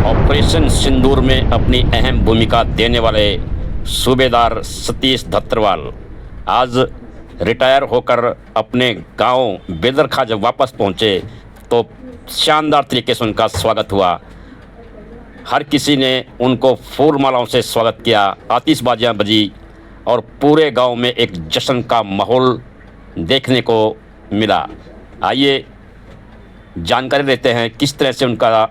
Operation सिंदूर में अपनी अहम भूमिका देने वाले सूबेदार सतीश धत्रवाल आज रिटायर होकर अपने गांव बेदरखा जब वापस पहुंचे तो शानदार तरीके से उनका स्वागत हुआ। हर किसी ने उनको फूल मालाओं से स्वागत किया, आतिशबाजियां बजी और पूरे गांव में एक जश्न का माहौल देखने को मिला। आइए जानकारी लेते हैं किस तरह से उनका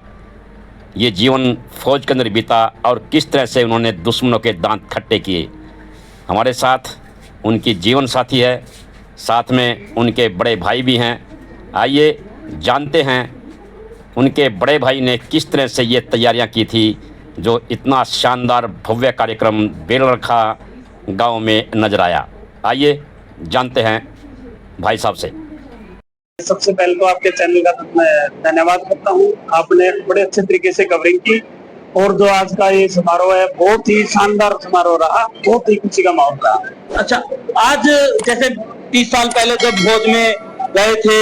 ये जीवन फौज के अंदर बीता और किस तरह से उन्होंने दुश्मनों के दांत खट्टे किए। हमारे साथ उनकी जीवन साथी है, साथ में उनके बड़े भाई भी हैं। आइए जानते हैं उनके बड़े भाई ने किस तरह से ये तैयारियां की थी जो इतना शानदार भव्य कार्यक्रम बेलरखा गांव में नजर आया। आइए जानते हैं भाई साहब से। सबसे पहले तो आपके चैनल का मैं धन्यवाद करता हूँ। आपने बड़े अच्छे तरीके से कवरिंग की और जो आज का ये समारोह है बहुत ही शानदार समारोह रहा, बहुत ही खुशी का माहौल रहा। अच्छा, आज जैसे 30 साल पहले जब फौज में गए थे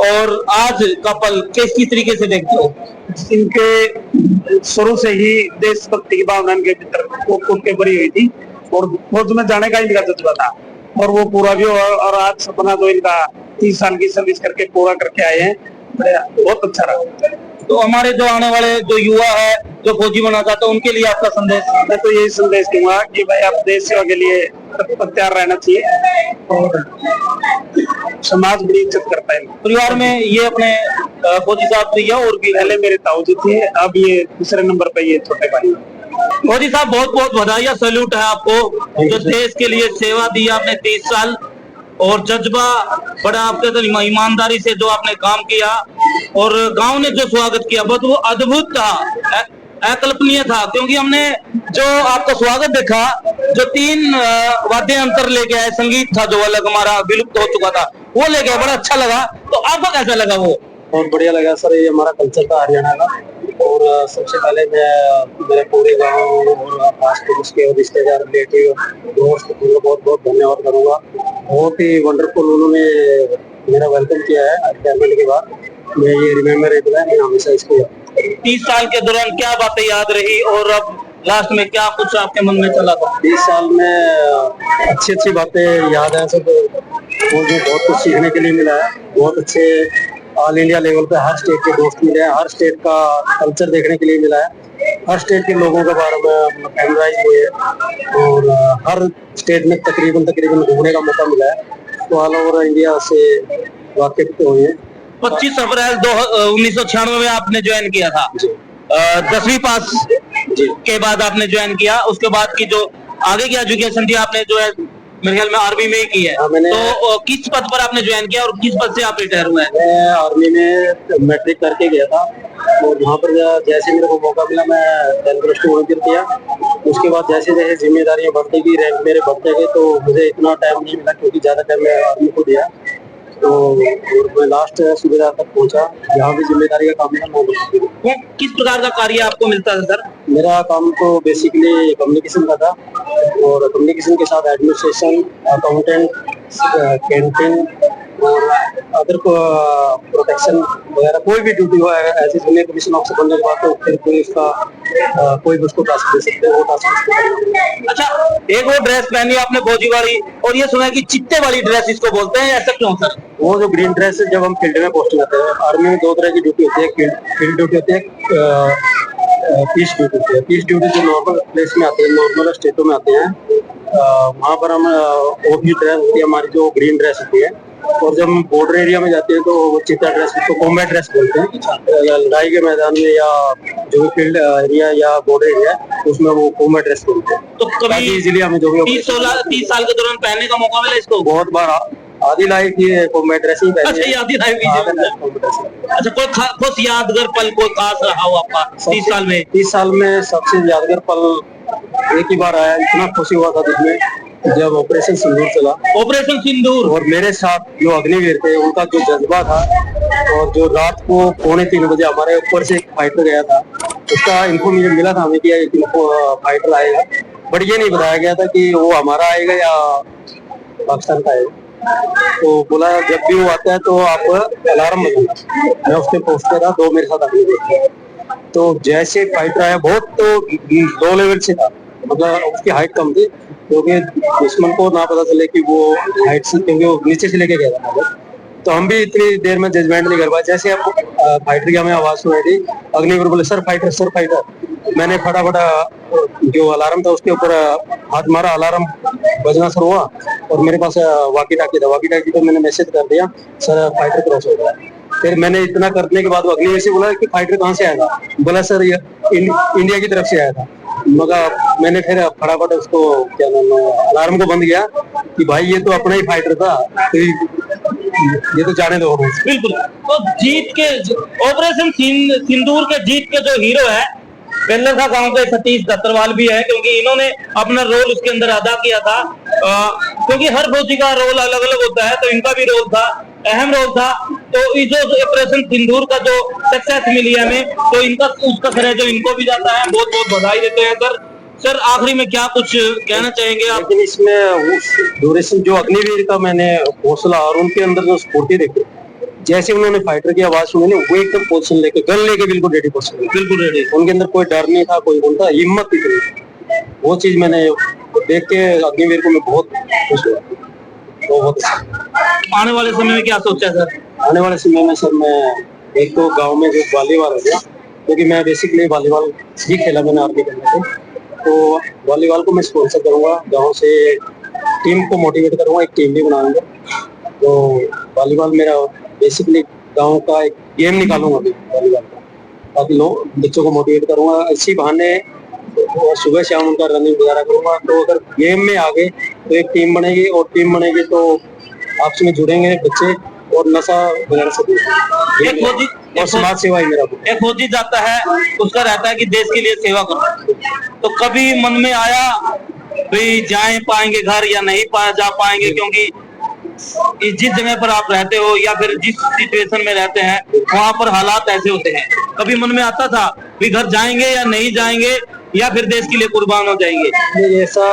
और आज का पल किस तरीके से देखते हो? इनके शुरू से ही देशभक्ति की भावना इनके भीतर फूट के भरी हुई थी और फौज में जाने का इनका जज्बा था और वो पूरा भी हुआ। और आज सपना जो इनका 30 साल की सर्विस करके पूरा करके आए हैं, बहुत अच्छा रहा। तो हमारे जो आने वाले जो युवा है जो फौजी बनना चाहते हैं उनके लिए आपका संदेश? मैं तो यही संदेश दूंगा कि भाई आप देश सेवा के लिए तैयार रहना चाहिए और समाज बड़ी इज्जत करता है। परिवार में ये अपने फौजी साहब भैया और भी पहले मेरे ताऊ जी थे, अब ये दूसरे नंबर पे ये छोटे भाई। फौजी साहब बहुत बहुत बधाई, सैल्यूट है आपको जो देश के लिए सेवा दी आपने 30 साल और जज्बा बड़ा आपके तो ईमानदारी से जो आपने काम किया और गांव ने जो स्वागत किया बहुत वो अद्भुत था, अकल्पनीय था। क्योंकि हमने जो आपका स्वागत देखा, जो 3 वाद्य अंतर लेके आए, संगीत था जो अलग हमारा विलुप्त हो चुका था वो लेके आए, बड़ा अच्छा लगा। तो आपको कैसा लगा? वो बहुत बढ़िया लगा सर, ये हमारा कल्चर था हरियाणा का। और सबसे पहले मैं मेरे पूरे गांव और आस पड़ोस के रिश्तेदार रिलेटिव दोस्त को बहुत बहुत धन्यवाद करूंगा। बहुत ही वंडरफुल उन्होंने मेरा वेलकम किया है रिटायरमेंट के बाद। मैं ये रिमेम्बर है हमेशा इसको। 30 साल के दौरान क्या बातें याद रही और अब लास्ट में क्या कुछ आपके मन में चला था? 30 साल में अच्छी अच्छी बातें याद है सब। मुझे बहुत कुछ सीखने के लिए मिला है, बहुत अच्छे ऑल इंडिया लेवल पे हर स्टेट के दोस्त मिले हैं, हर स्टेट का कल्चर देखने के लिए मिला है, हर स्टेट के लोगों के बारे में फैमिलाइज हुए हैं और हर स्टेट में तकरीबन घूमने का मौका मिला है। तो ऑल ओवर इंडिया से वाकिफ हुए हैं। 25 अप्रैल 1996 में आपने ज्वाइन किया था, 10वीं पास के बाद आपने ज्वाइन किया। उसके बाद की जो आगे की एजुकेशन थी आपने जो है मेरे ख्याल में आर्मी में ही की है। तो किस पद पर आपने ज्वाइन किया और किस पद से आप रिटायर हुए? मैं आर्मी में मैट्रिक करके गया था और वहाँ पर जैसे मेरे को मौका मिला मैं 10+2 वॉलंटियर किया। उसके बाद जैसे जैसे जिम्मेदारियां बढ़ती गई, रैंक मेरे बढ़ते गए, तो मुझे इतना टाइम नहीं मिला क्योंकि ज्यादा टाइम मैं आर्मी को दिया। तो मैं लास्ट सूबेदार तक पहुंचा, यहाँ भी जिम्मेदारी का काम था। किस प्रकार का कार्य आपको मिलता है सर? मेरा काम तो बेसिकली कम्युनिकेशन का था और कम्युनिकेशन के साथ एडमिनिस्ट्रेशन, अकाउंटेंट, कैंटीन और अदर प्रोटेक्शन वगैरह कोई भी ड्यूटी हो as a junior commission officer बनने के बाद तो फिर कोई उसका कोई भी उसको टास्क दे सकते हैं, वो टास्क। अच्छा, एक वो ड्रेस पहनी आपने फौजी वाली और ये सुना है कि चित्ते वाली ड्रेस इसको बोलते हैं, ऐसा क्यों सर? वो जो ग्रीन ड्रेस है जब हम फील्ड में पोस्टिंग करते हैं, आर्मी में 2 तरह की ड्यूटी होती है, फील्ड ड्यूटी होती है, पीस ड्यूटी होती है। पीस ड्यूटी जो नॉर्मल प्लेस में आते हैं, नॉर्मल स्टेटों में आते हैं, वहाँ पर हम ओपी ड्रेस होती है हमारी जो ग्रीन ड्रेस होती है। और जब हम बॉर्डर एरिया में जाते हैं तो वो चित्ता ड्रेस को कॉम्बैट ड्रेस बोलते हैं। लड़ाई के मैदान में या जो भी फील्ड एरिया या बॉर्डर एरिया उसमें वो कॉम्बैट ड्रेस बोलते हैं। तो कभी इजीली हमें जो भी 30 साल के दौरान पहनने का मौका मिला इसको? बहुत बार आधी लाइफ ये कॉम्बैट ड्रेस ही पहनी है। अच्छा, ये आधी लाइफ ही। अच्छा, कोई खास यादगार पल कोई खास रहा हो आपका 30 साल में? 30 साल में सबसे यादगार पल एक ही बार आया, इतना खुशी हुआ था जिसमें जब ऑपरेशन सिंदूर चला। ऑपरेशन सिंदूर और मेरे साथ जो अग्निवीर थे उनका जो जज्बा था और जो रात को 2:45 बजे हमारे ऊपर से एक फाइटर गया था, उसका इन्फॉर्मेशन मिला था हमें कि एक फाइटर आएगा, बट ये नहीं बताया गया था कि वो हमारा आएगा या पाकिस्तान का आएगा। तो बोला जब भी वो आता है तो आप अलार्म बजाना। मैं उसके पोस्ट पे था, 2 मेरे साथ अग्निवीर थे। तो जैसे फाइटर आया बहुत तो लो लेवल से था, मतलब उसकी हाइट कम थी, क्योंकि दुश्मन को ना पता चले कि वो हाइट से, क्योंकि वो नीचे से लेके गया था। तो हम भी इतनी देर में जजमेंट नहीं कर पाए। जैसे आपको फाइटर की हमें आवाज सुनाई थी, अग्निवीर बोले सर फाइटर सर फाइटर। मैंने फटाफट जो अलार्म था उसके ऊपर हाथ मारा, अलार्म बजना शुरू हुआ और मेरे पास वाकी टाकी था, वाकी टाकी पे मैंने मैसेज कर दिया सर फाइटर क्रॉस हो गया। फिर मैंने इतना करने के बाद वो अग्निवीर से बोला कि फाइटर कहाँ से आएगा, बोला सर ये इंडिया की तरफ से आया था। मगर मैंने फिर फटाफट उसको क्या नाम है अलार्म को बंद किया कि भाई ये तो अपना ही फाइटर था, तो ये तो जाने दो। बिल्कुल। तो जीत के ऑपरेशन सिंदूर के जीत के जो हीरो है बेल्लरखा गांव के सतीश दत्तरवाल भी है, क्योंकि इन्होंने अपना रोल उसके अंदर अदा किया था। क्योंकि हर फौजी का रोल अलग अलग होता है, तो इनका भी रोल था, अहम रोल था। तो ये जो ऑपरेशन सिंदूर का जो सक्सेस मिली है हमें, तो इनका उसका श्रेय जो इनको भी जाता है। बहुत बहुत बधाई देते हैं सर। सर आखिरी में क्या कुछ कहना चाहेंगे आप? लेकिन इसमें उस ड्यूरेशन जो अग्निवीर का मैंने हौसला और उनके अंदर जो स्फूर्ति देखी, जैसे उन्होंने फाइटर की आवाज सुनी, वो एकदम पोजीशन लेके गन लेके बिल्कुल रेडी पोजीशन, बिल्कुल रेडी। उनके अंदर कोई डर नहीं था, कोई उनका हिम्मत थी। वो चीज मैंने देख के अग्निवीर को मैं बहुत खुश हुआ। बहुत आने वाले समय में क्या सोचा है सर? आने वाले समय में सर मैं एक तो गांव में जो वॉलीबॉल हो गया, क्योंकि मैं बेसिकली वॉलीबॉल ही खेला मैंने आर्मी करने से, तो वॉलीबॉल को मैं स्पॉन्सर करूंगा, गांव से टीम को मोटिवेट करूंगा, एक टीम भी बनाऊंगा। तो वॉलीबॉल मेरा बेसिकली गांव का एक गेम निकालूंगा अभी वॉलीबॉल का, ताकि लोग बच्चों को मोटिवेट करूंगा। इसी बहाने सुबह शाम उनका रनिंग वगैरह करूंगा। तो अगर गेम में आगे तो एक टीम बनेगी, और टीम बनेगी तो आपस में जुड़ेंगे बच्चे और नशा वगैरह से दूर। और समाज सेवा ही मेरा। एक फौजी जाता है, उसका रहता है कि देश के लिए सेवा करो। तो कभी मन में आया भाई जाए पाएंगे घर या नहीं जा पाएंगे, क्योंकि जिस जगह पर आप रहते हो या फिर जिस सिचुएशन में रहते हैं वहां पर हालात ऐसे होते हैं, कभी मन में आता था कि घर जाएंगे या नहीं जाएंगे, या फिर देश के लिए कुर्बान हो जाएंगे? नहीं, ऐसा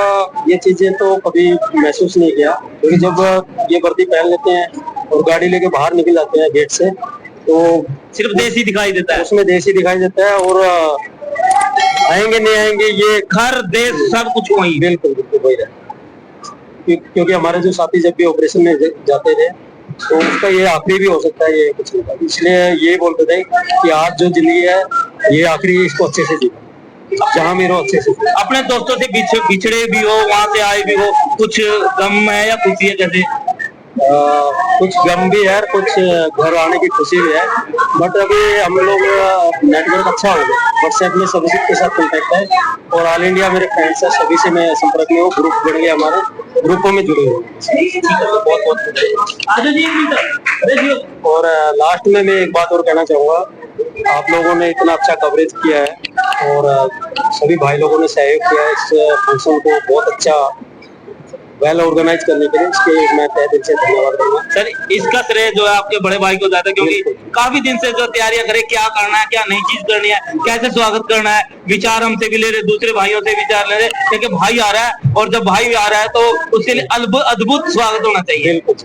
ये चीजें तो कभी महसूस नहीं किया, क्योंकि जब ये वर्दी पहन लेते हैं और गाड़ी लेके बाहर निकल जाते हैं गेट से, तो सिर्फ देश ही दिखाई देता है, उसमें देश ही दिखाई देता है। और आएंगे नहीं आएंगे ये घर देश सब कुछ वही। बिल्कुल बिल्कुल वही रहे, क्योंकि हमारे जो साथी जब भी ऑपरेशन में जाते थे तो उसका ये आखिरी भी हो सकता है, ये कुछ नहीं था। इसलिए ये बोलते थे कि आज जो जिंदगी है ये आखिरी, इसको अच्छे से जी, जहाँ भी रहो अच्छे से। अपने दोस्तों से बिछड़े भी हो, वहां से आए भी हो, कुछ गम है या खुशी है? जैसे कुछ गम भी है, कुछ घर आने की खुशी भी है। बट अभी हम लोग नेटवर्क अच्छा हो गया, व्हाट्सएप में सभी के साथ कॉन्टेक्ट है, और ऑल इंडिया मेरे फ्रेंड्स है, सभी से मैं संपर्क में हूँ। ग्रुप बन गया, हमारे ग्रुपों में जुड़े हुए। बहुत बहुत। और लास्ट में मैं एक बात और कहना चाहूंगा, आप लोगों ने इतना अच्छा कवरेज किया है और सभी भाई लोगों ने सहयोग किया है इस फंक्शन को बहुत अच्छा वेल ऑर्गेनाइज करने के लिए, इसके मैं तहे दिल से धन्यवाद करूंगा। सर इसका श्रेय जो है आपके बड़े भाई को जाता है, क्योंकि काफी दिन से जो तैयारियां करे, क्या करना है, क्या नई चीज करनी है, कैसे स्वागत करना है, विचार हमसे भी ले रहे, दूसरे भाइयों से विचार ले रहे, क्योंकि भाई आ रहा है, और जब भाई आ रहा है तो उसके लिए अद्भुत स्वागत होना चाहिए। बिल्कुल,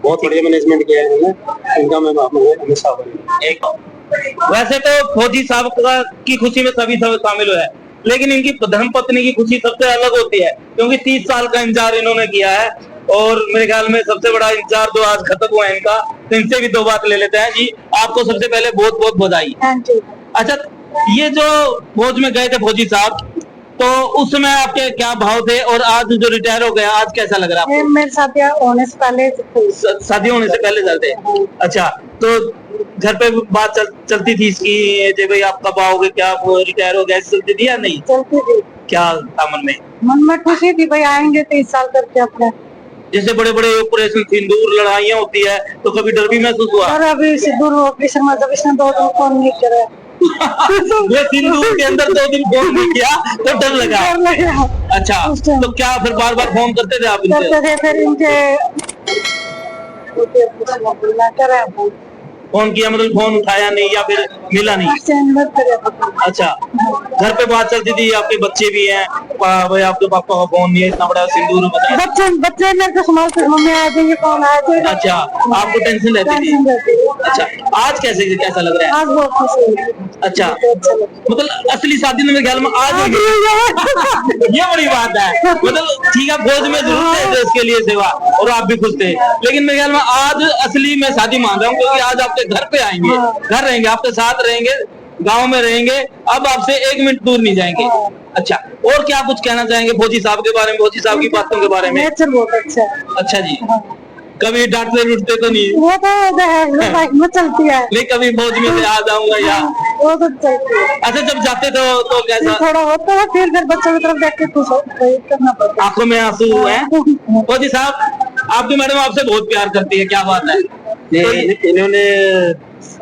बहुत बढ़िया मैनेजमेंट किया है इन्होंने, इनका मैं हमेशा वैसे तो फौजी साहब की खुशी में सभी शामिल हुए हैं, लेकिन इनकी धर्म पत्नी की खुशी सबसे अलग होती है, क्योंकि 30 साल का इंतजार इन्होंने किया है, और मेरे ख्याल में सबसे बड़ा इंतजार जो आज खत्म हुआ है इनका। तो इनसे भी दो बात ले लेते हैं। जी आपको सबसे पहले बहुत बहुत बधाई। अच्छा, ये जो फौज में गए थे फौजी साहब, तो उस समय आपके क्या भाव थे, और आज जो रिटायर हो गया आज कैसा लग रहा है आपको? मेरे शादी होने से पहले शादी होने से पहले जाते। अच्छा, तो घर पे बात चलती थी इसकी, जे भाई आप कब आओगे, क्या रिटायर हो गया, चलती थी या नहीं? चलती थी। क्या था मन में खुशी थी भाई आएंगे 30 साल करके अपने। जैसे बड़े बड़े ऑपरेशन सिंदूर लड़ाइयाँ होती है, तो कभी डर भी महसूस हुआ? और अभी सिंदूर ऑपरेशन में जब इसने 2 दिन फोन नहीं करे ये सिंदूर के अंदर 2 दिन फोन नहीं किया तो डर लगा। अच्छा, तो क्या फिर बार बार फोन करते थे आप इनसे? करते थे, फिर इनके फोन किया मतलब फोन उठाया नहीं या फिर मिला नहीं? अच्छा, घर पे बात चलती थी, आपके बच्चे भी हैं, भाई आपके पापा का फोन नहीं है, इतना बड़ा सिंदूर बच्चे मेरे को संभालते, मम्मी आ जाएंगे, फोन आ जाएगा। अच्छा, आपको टेंशन रहती थी? अच्छा, आज कैसा लग रहा है? आज बहुत खुशी है। अच्छा तो अच्छा लगता मतलब असली शादी में मेरे ख्याल में आज होगी है। ये बड़ी बात है। मतलब ठीक है, फौज में जरूर थे देश के लिए सेवा और आप भी खुश थे, लेकिन मेरे ख्याल में आज असली में शादी मान रहा हूँ, क्योंकि आज आपके घर पे आएंगे, घर रहेंगे, आपके साथ रहेंगे, गांव में रहेंगे, अब आपसे 1 मिनट दूर नहीं जाएंगे। अच्छा, और क्या कुछ कहना चाहेंगे फौजी साहब के बारे में, फौजी साहब की बातों के बारे में? नेचर बहुत अच्छा है। अच्छा जी, कभी डांटते रूटते तो नहीं? वो तो है, बाइक में चलती है। नहीं, कभी फौज में से आ जाऊंगा या वो तो चलती है। अच्छा, जब जाते तो फिर कैसा? थोड़ा होता है, फिर बच्चों की तरफ देख के खुश करना पड़ता आंखों में आंसू हैं? है। फौजी साहब, आपकी मैडम आपसे बहुत प्यार करती है, क्या बात है? इन्होंने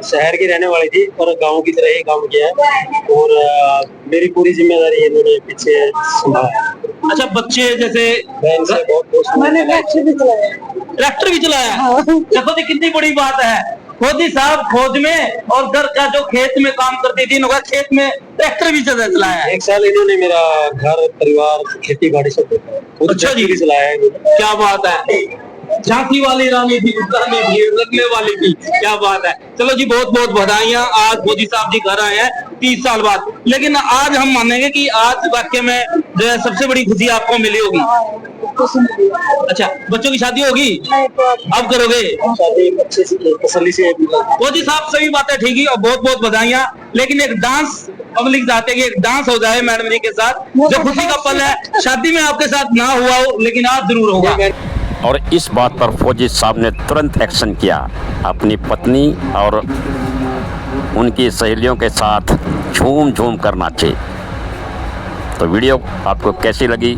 शहर की रहने वाली थी पर गांव की तरह ही काम किया है और मेरी पूरी जिम्मेदारी इन्होंने पीछे संभाला। अच्छा, बच्चे जैसे बहन से बहुत बहुत मैंने टैक्सी भी चलाया। ट्रैक्टर भी चलाया है? हाँ। देखो तो कितनी बड़ी बात है, फौजी साहब फौज में और घर का जो खेत में काम करती थी, इन्होंने खेत में ट्रैक्टर भी चलाया है। 1 साल इन्होंने मेरा घर परिवार खेती बाड़ी सब देखा है। खुद अच्छा जी। भी चलाया है इन्होंने। क्या बात है, झांसी वाली रानी थी, रानी थी, लगने वाली थी, क्या बात है। चलो जी, बहुत बहुत बधाइयां, आज फौजी साहब जी घर आए हैं 30 साल बाद, लेकिन आज हम मानेंगे कि आज वाकई में जो है सबसे बड़ी खुशी आपको मिली होगी। अच्छा, बच्चों की शादी होगी, अब करोगे? शादी अच्छे से तसल्ली से फौजी साहब सभी बातें ठीक ही और बहुत बहुत बधाइयां, लेकिन एक डांस पब्लिक चाहते हैं कि एक डांस हो जाए मैडम जी के साथ, जो खुशी का पल है, शादी में आपके साथ ना हुआ हो लेकिन आज जरूर होगा। और इस बात पर फौजी साहब ने तुरंत एक्शन किया, अपनी पत्नी और उनकी सहेलियों के साथ झूम झूम कर नाचे। तो वीडियो आपको कैसी लगी,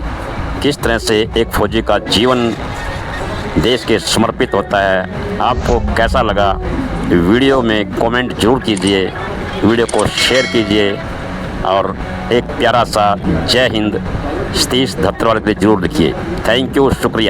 किस तरह से एक फौजी का जीवन देश के समर्पित होता है, आपको कैसा लगा, वीडियो में कमेंट जरूर कीजिए, वीडियो को शेयर कीजिए और एक प्यारा सा जय हिंद सतीश धत्रवाल के लिए जरूर लिखिए। थैंक यू, शुक्रिया।